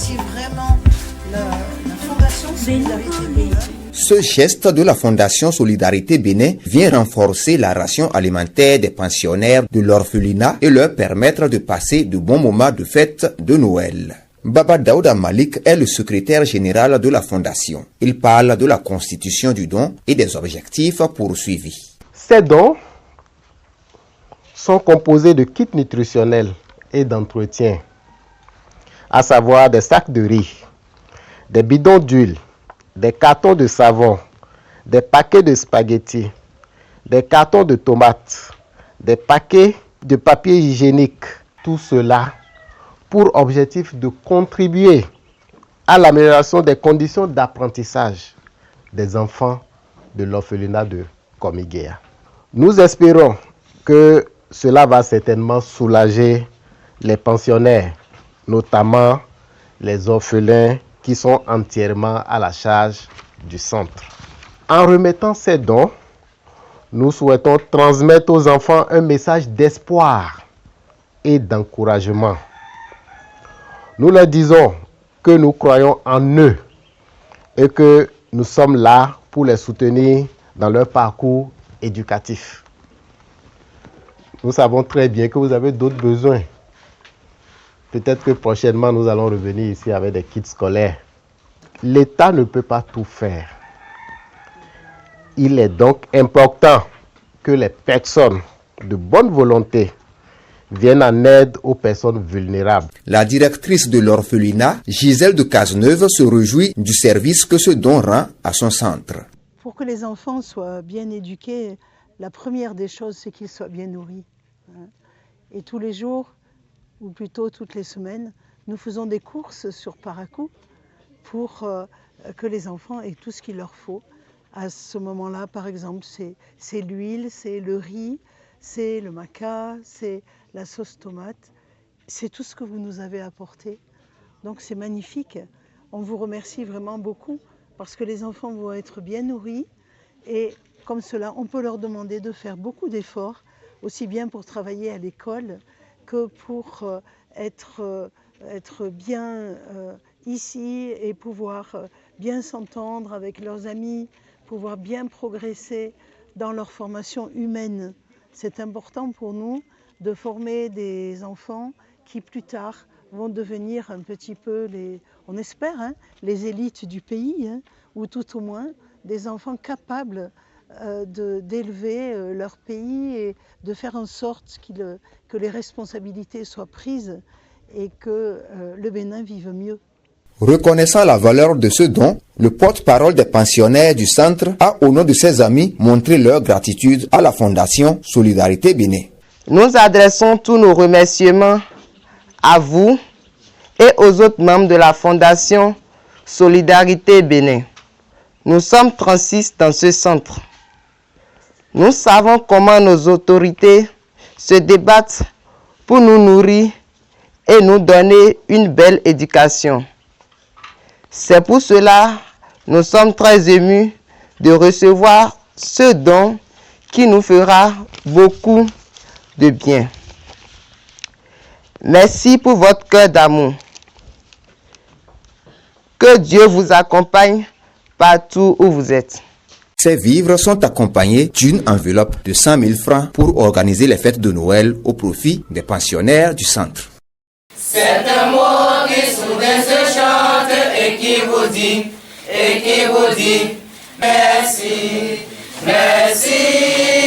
remercie vraiment la Fondation Solidarité Bénin. Ce geste de la Fondation Solidarité Bénin vient renforcer la ration alimentaire des pensionnaires de l'orphelinat et leur permettre de passer de bons moments de fête de Noël. Baba Daouda Malik est le secrétaire général de la Fondation. Il parle de la constitution du don et des objectifs poursuivis. Ces dons sont composés de kits nutritionnels et d'entretien, à savoir des sacs de riz, des bidons d'huile, des cartons de savon, des paquets de spaghettis, des cartons de tomates, des paquets de papier hygiénique. Tout cela pour objectif de contribuer à l'amélioration des conditions d'apprentissage des enfants de l'orphelinat de Komigéa. Nous espérons que cela va certainement soulager les pensionnaires, notamment les orphelins qui sont entièrement à la charge du centre. En remettant ces dons, nous souhaitons transmettre aux enfants un message d'espoir et d'encouragement. Nous leur disons que nous croyons en eux et que nous sommes là pour les soutenir dans leur parcours éducatif. Nous savons très bien que vous avez d'autres besoins. Peut-être que prochainement, nous allons revenir ici avec des kits scolaires. L'État ne peut pas tout faire. Il est donc important que les personnes de bonne volonté viennent en aide aux personnes vulnérables. La directrice de l'orphelinat, Gisèle de Cazeneuve, se réjouit du service que ce don rend à son centre. Pour que les enfants soient bien éduqués, la première des choses, c'est qu'ils soient bien nourris. Et tous les jours, ou plutôt toutes les semaines, nous faisons des courses sur Parakou pour que les enfants aient tout ce qu'il leur faut. À ce moment-là, par exemple, c'est l'huile, c'est le riz, c'est le maca, c'est la sauce tomate. C'est tout ce que vous nous avez apporté. Donc c'est magnifique. On vous remercie vraiment beaucoup parce que les enfants vont être bien nourris et comme cela, on peut leur demander de faire beaucoup d'efforts, aussi bien pour travailler à l'école que pour être bien ici et pouvoir bien s'entendre avec leurs amis, pouvoir bien progresser dans leur formation humaine. C'est important pour nous de former des enfants qui plus tard vont devenir un petit peu, on espère, les élites du pays, ou tout au moins des enfants capables d'élever leur pays et de faire en sorte que les responsabilités soient prises et que le Bénin vive mieux. Reconnaissant la valeur de ce don, le porte-parole des pensionnaires du centre a, au nom de ses amis, montré leur gratitude à la Fondation Solidarité Bénin. Nous adressons tous nos remerciements à vous et aux autres membres de la Fondation Solidarité Bénin. Nous sommes 36 dans ce centre. Nous savons comment nos autorités se débattent pour nous nourrir et nous donner une belle éducation. C'est pour cela que nous sommes très émus de recevoir ce don qui nous fera beaucoup de bien. Merci pour votre cœur d'amour. Que Dieu vous accompagne partout où vous êtes. Ces vivres sont accompagnés d'une enveloppe de 100 000 francs pour organiser les fêtes de Noël au profit des pensionnaires du centre. C'est un mot qui soudain se chante et qui vous dit merci, merci.